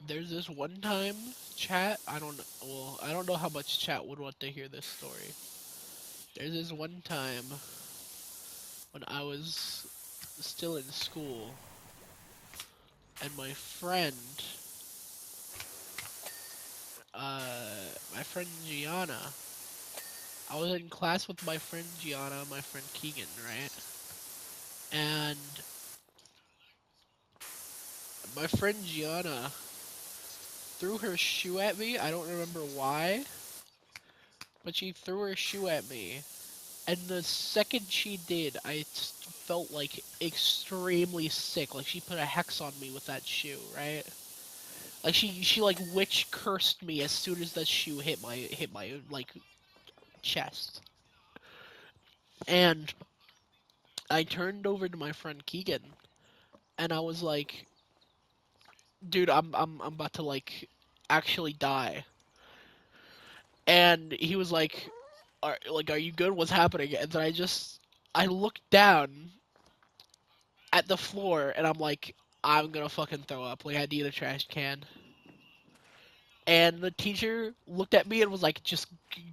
there's this one time, chat. I don't know how much chat would want to hear this story. There's this one time when I was still in school, and my friend Gianna. I was in class with my friend Gianna, my friend Keegan, right? And my friend Gianna threw her shoe at me. I don't remember why, but she threw her shoe at me. And the second she did, felt like extremely sick. Like she put a hex on me with that shoe, right? Like she like witch cursed me as soon as that shoe hit my like chest. And I turned over to my friend Keegan and I was like, "Dude, I'm about to like actually die." And he was like, are you good? What's happening?" And then I looked down at the floor and I'm like, "I'm gonna fucking throw up. Like I need a trash can." And the teacher looked at me and was like, "Just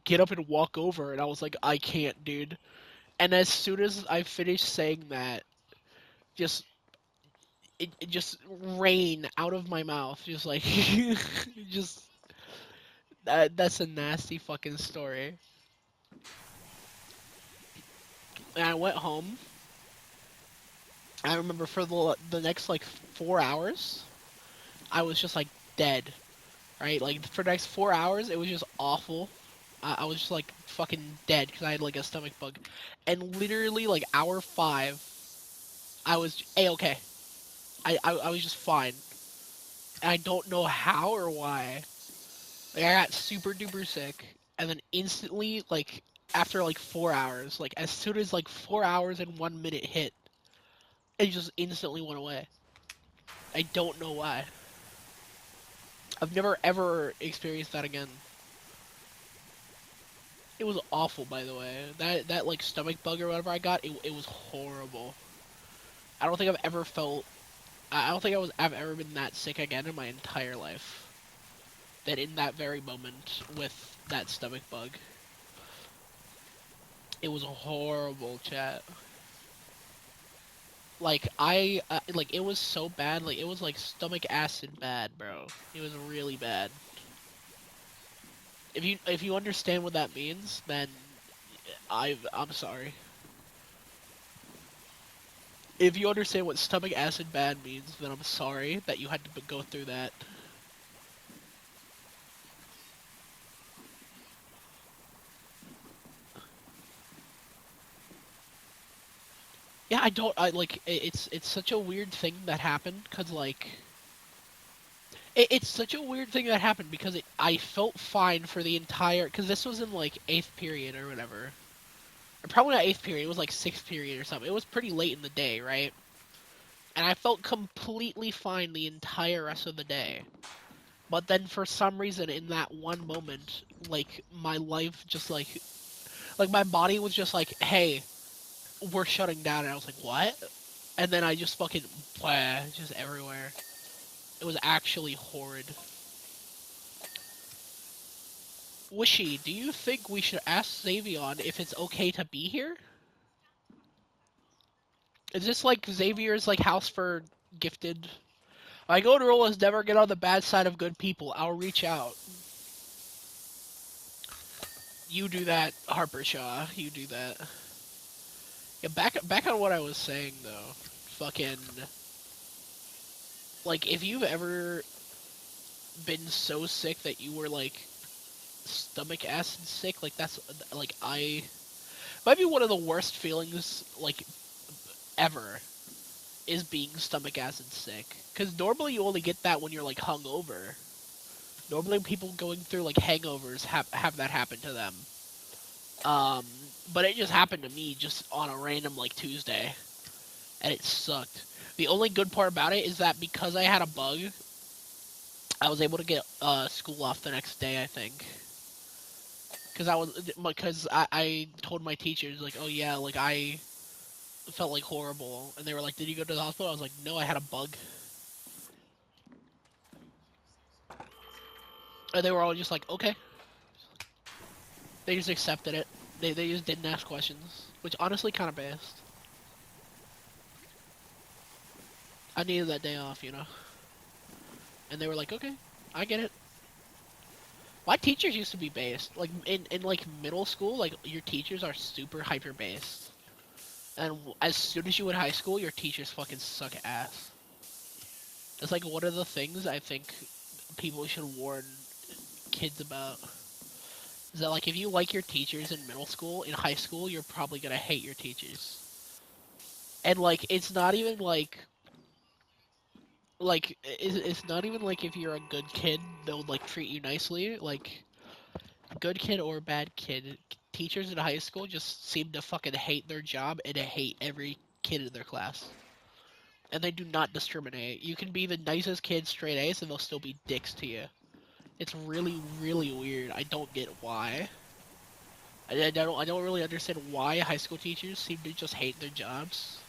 get up and walk over." And I was like, "I can't, dude." And as soon as I finished saying that, just it just rain out of my mouth, just like just that's a nasty fucking story. And I went home. I remember for the next like 4 hours, I was just like dead. Right, like for the next 4 hours, it was just awful. I was just like fucking dead because I had like a stomach bug, and literally like hour 5, I was a-okay. I was just fine. And I don't know how or why. Like I got super duper sick, and then instantly like after like 4 hours, like as soon as like 4 hours and 1 minute hit, it just instantly went away. I don't know why. I've never ever experienced that again. It was awful, by the way. That like stomach bug or whatever I got, it was horrible. I don't think I've ever felt. I don't think I've ever been that sick again in my entire life. Than in that very moment with that stomach bug. It was horrible, chat. Like like it was so bad. Like it was like stomach acid bad, bro. It was really bad. If you understand what that means, then I'm sorry. If you understand what stomach acid bad means, then I'm sorry that you had to go through that. Yeah, I don't. I like. It's such a weird thing that happened because like it's such a weird thing that happened because I felt fine for the entire because this was in like eighth period or whatever. Or probably not eighth period. It was like sixth period or something. It was pretty late in the day, right? And I felt completely fine the entire rest of the day. But then for some reason in that one moment, like my life just like my body was just like, "Hey, we're shutting down." And I was like, "What?" And then I just fucking blah, just everywhere. It was actually horrid. Wishy, do you think we should ask Xavion if it's okay to be here? Is this like Xavier's like house for gifted? My golden rule is never get on the bad side of good people. I'll reach out. You do that, Harper Shaw. You do that. Yeah, back on what I was saying though. Fucking like if you've ever been so sick that you were like stomach acid sick, like that's like I might be one of the worst feelings like ever is being stomach acid sick. Because normally you only get that when you're like hungover. Normally people going through like hangovers have that happen to them. Um, but it just happened to me just on a random like Tuesday, and it sucked. The only good part about it is that because I had a bug, I was able to get school off the next day. I think because I told my teachers like, oh yeah, like I felt like horrible, and they were like, did you go to the hospital? I was like, no, I had a bug. And they were all just like, okay. They just accepted it. They just didn't ask questions, which honestly kind of based. I needed that day off, you know. And they were like, okay, I get it. My teachers used to be based. Like in like middle school, like your teachers are super hyper based. And as soon as you hit high school, your teachers fucking suck ass. It's like one of the things I think people should warn kids about. Is that like if you like your teachers in middle school, in high school, you're probably gonna hate your teachers. And like it's not even like it's not even like if you're a good kid, they'll like treat you nicely. Like good kid or bad kid, teachers in high school just seem to fucking hate their job and hate every kid in their class. And they do not discriminate. You can be the nicest kid straight A's and they'll still be dicks to you. It's really, really weird. I don't get why. I don't really understand why high school teachers seem to just hate their jobs.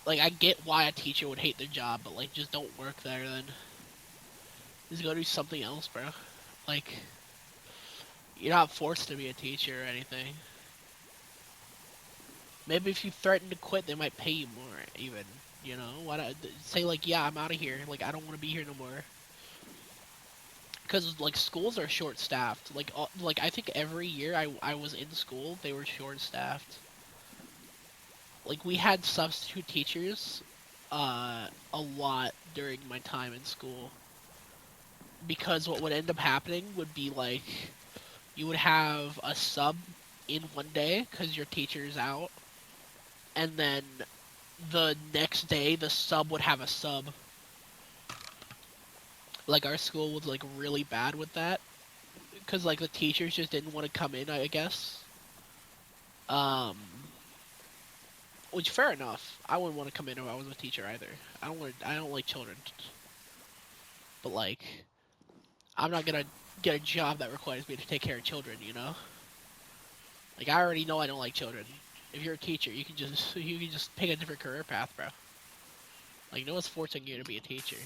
Like I get why a teacher would hate their job, but like just don't work there then. Just go do something else, bro. Like you're not forced to be a teacher or anything. Maybe if you threaten to quit, they might pay you more. Even why not say like, yeah, I'm out of here. Like I don't want to be here no more. Because like schools are short staffed. Like I think every year I was in school, they were short staffed. Like we had substitute teachers, a lot during my time in school. Because what would end up happening would be like you would have a sub in one day because your teacher's out, and then the next day the sub would have a sub. Like our school was like really bad with that because like the teachers just didn't want to come in, I guess. Um, which fair enough. I wouldn't want to come in if I was a teacher either. I don't like children, but like I'm not gonna get a job that requires me to take care of children. Like I already know I don't like children. If you're a teacher, you can just pick a different career path, bro. Like no one's forcing you to be a teacher.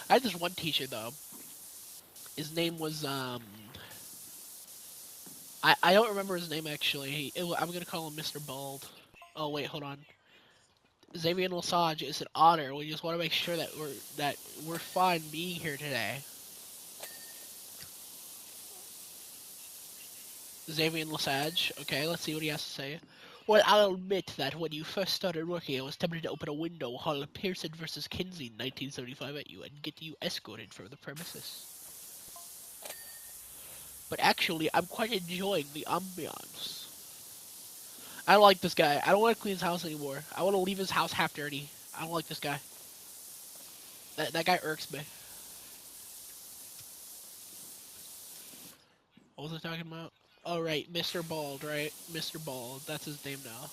I had this one teacher though. His name was I don't remember his name actually. I'm gonna call him Mr. Bald. Oh wait, hold on. Xavier Lesage is an honor. We just want to make sure that we're fine being here today. Xavier Lesage. Okay, let's see what he has to say. Well, I'll admit that when you first started working, I was tempted to open a window, holler Pearson versus Kinsey 1975 at you, and get you escorted from the premises. But actually, I'm quite enjoying the ambiance. I don't like this guy. I don't want to clean his house anymore. I want to leave his house half dirty. I don't like this guy. That guy irks me. What was I talking about? Oh, right, Mr. Bald, right? Mr. Bald, that's his name now.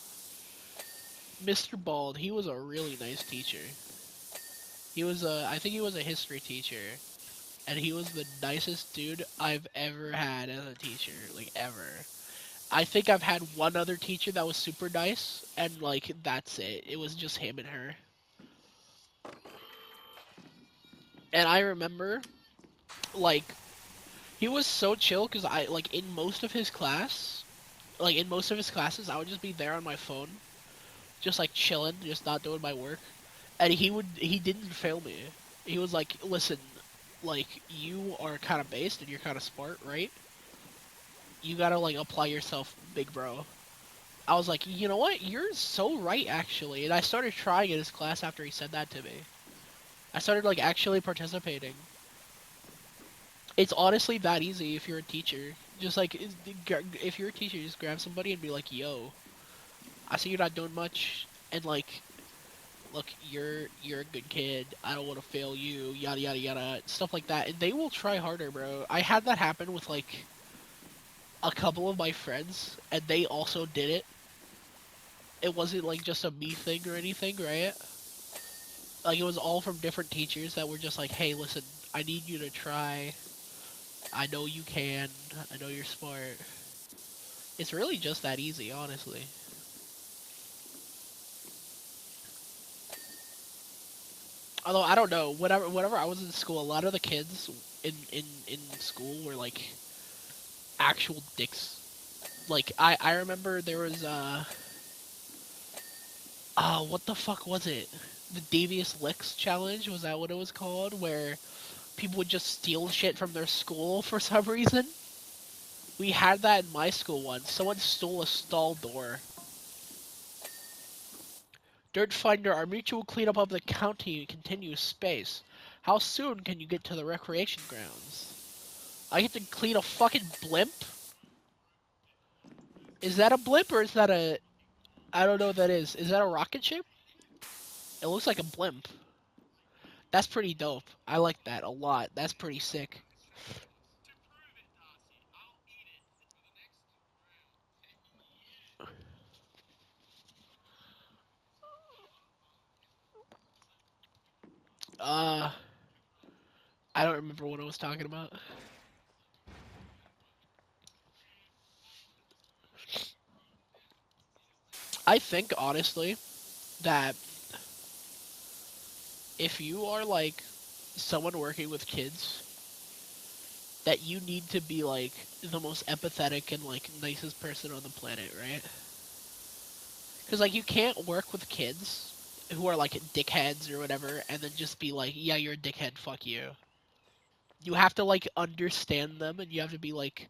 Mr. Bald, he was a really nice teacher. I think he was a history teacher. And he was the nicest dude I've ever had as a teacher. Like, ever. I think I've had one other teacher that was super nice, and, like, that's it. It was just him and her. And I remember, like, he was so chill, because like, in most of his classes, I would just be there on my phone, just, like, chilling, just not doing my work. And he didn't fail me. He was like, listen, like, you are kind of based, and you're kind of smart, right? You gotta, like, apply yourself, big bro. I was like, you know what? You're so right, actually. And I started trying in his class after he said that to me. I started, like, actually participating. It's honestly that easy if you're a teacher. Just, like, if you're a teacher, just grab somebody and be like, yo, I see you're not doing much. And, like, look, you're a good kid. I don't want to fail you. Yada, yada, yada. Stuff like that. And they will try harder, bro. I had that happen with, like, a couple of my friends. And they also did it. It wasn't like just a me thing or anything, right? Like it was all from different teachers that were just like, "Hey, listen, I need you to try. I know you can. I know you're smart." It's really just that easy, honestly. Although I don't know, whenever I was in school, a lot of the kids in school were like actual dicks. Like I remember there was what the fuck was it? The Devious Licks challenge, was that what it was called? Where people would just steal shit from their school for some reason. We had that in my school once. Someone stole a stall door. Dirt Finder, our mutual cleanup of the county continues space. How soon can you get to the recreation grounds? I get to clean a fucking blimp? Is that a blimp or is that a... I don't know what that is. Is that a rocket ship? It looks like a blimp. That's pretty dope. I like that a lot. That's pretty sick. Uh, I don't remember what I was talking about. I think, honestly, that if you are, like, someone working with kids, that you need to be, like, the most empathetic and, like, nicest person on the planet, right? Because, like, you can't work with kids who are, like, dickheads or whatever, and then just be like, yeah, you're a dickhead, fuck you. You have to, like, understand them, and you have to be like,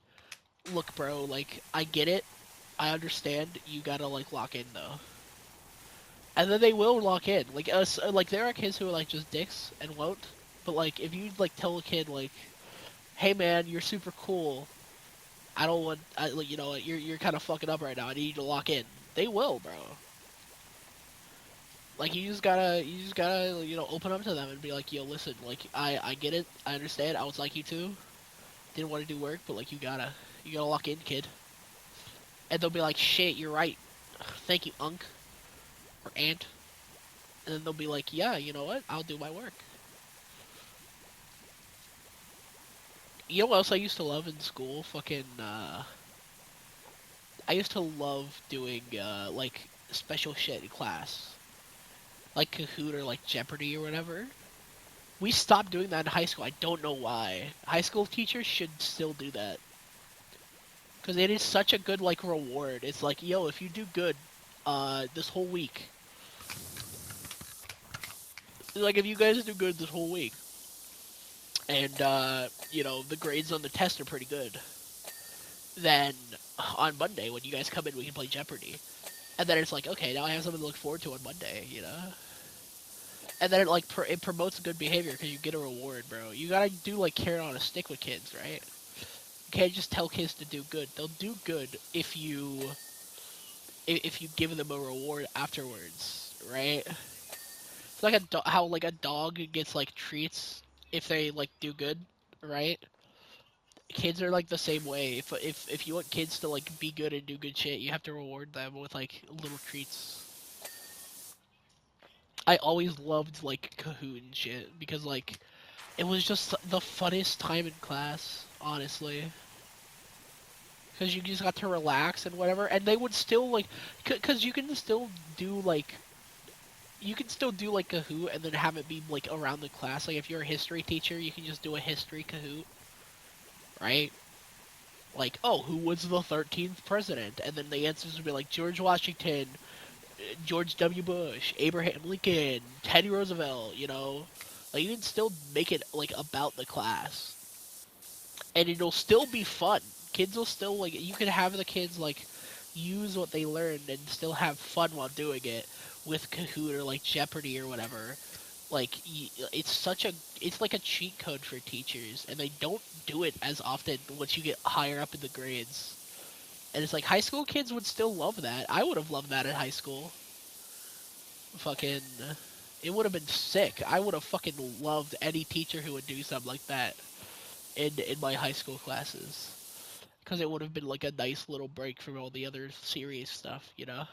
look, bro, like, I get it. I understand. You gotta, like, lock in, though. And then they will lock in. Like, us, like, there are kids who are, like, just dicks and won't. But, like, if you, like, tell a kid, like, hey, man, you're super cool. I don't want, like, you know, you're kind of fucking up right now. I need you to lock in. They will, bro. Like, you just gotta, you know, open up to them and be like, yo, listen, like, I get it. I understand. I was like you too. Didn't want to do work, but, like, you gotta lock in, kid. And they'll be like, shit, you're right. Thank you, Unc or Aunt. And then they'll be like, yeah, you know what? I'll do my work. You know what else I used to love in school? Fucking, I used to love doing, like, special shit in class. Like Kahoot or, like, Jeopardy or whatever. We stopped doing that in high school. I don't know why. High school teachers should still do that. Because it is such a good, like, reward. It's like, yo, if you do good, this whole week. Like, if you guys do good this whole week, and, you know, the grades on the test are pretty good, then on Monday, when you guys come in, we can play Jeopardy. And then it's like, okay, now I have something to look forward to on Monday, you know? And then it, like, it promotes good behavior because you get a reward, bro. You gotta do, like, carrot on a stick with kids, right? You can't just tell kids to do good. They'll do good if you give them a reward afterwards, right? It's like how, like, a dog gets, like, treats if they, like, do good, right? Kids are, like, the same way. If you want kids to, like, be good and do good shit, you have to reward them with, like, little treats. I always loved, like, Kahoot and shit because, like, it was just the funnest time in class, honestly. Because you just got to relax and whatever, and they would still, like, because you can still do, like, Kahoot and then have it be, like, around the class. Like, if you're a history teacher, you can just do a history Kahoot, right? Like, oh, who was the 13th president? And then the answers would be like George Washington, George W. Bush, Abraham Lincoln, Teddy Roosevelt, you know? Like, you can still make it, like, about the class. And it'll still be fun. Kids will still, like, you can have the kids, like, use what they learned and still have fun while doing it with Kahoot or, like, Jeopardy or whatever. Like, it's like a cheat code for teachers, and they don't do it as often once you get higher up in the grades. And it's like, high school kids would still love that. I would have loved that in high school. Fucking, it would have been sick. I would have fucking loved any teacher who would do something like that in my high school classes. Because it would have been like a nice little break from all the other serious stuff, you know?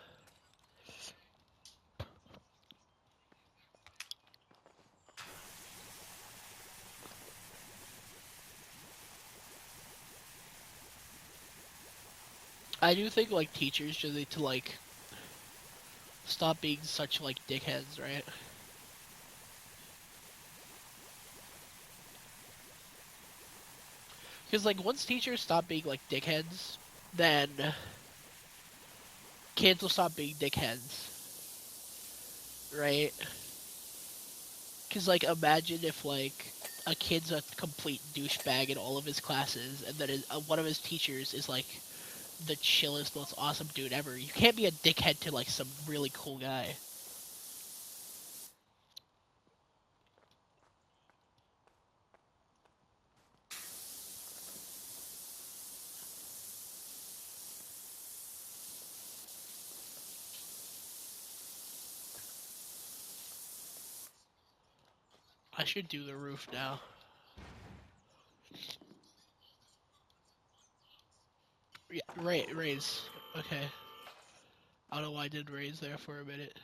I do think, like, teachers just need to, like, stop being such, like, dickheads, right? Because like once teachers stop being like dickheads, then kids will stop being dickheads, right? Because like imagine if like a kid's a complete douchebag in all of his classes, and then one of his teachers is like the chillest, most awesome dude ever. You can't be a dickhead to like some really cool guy. I should do the roof now. Yeah, raise. Okay. I don't know why I did raise there for a minute.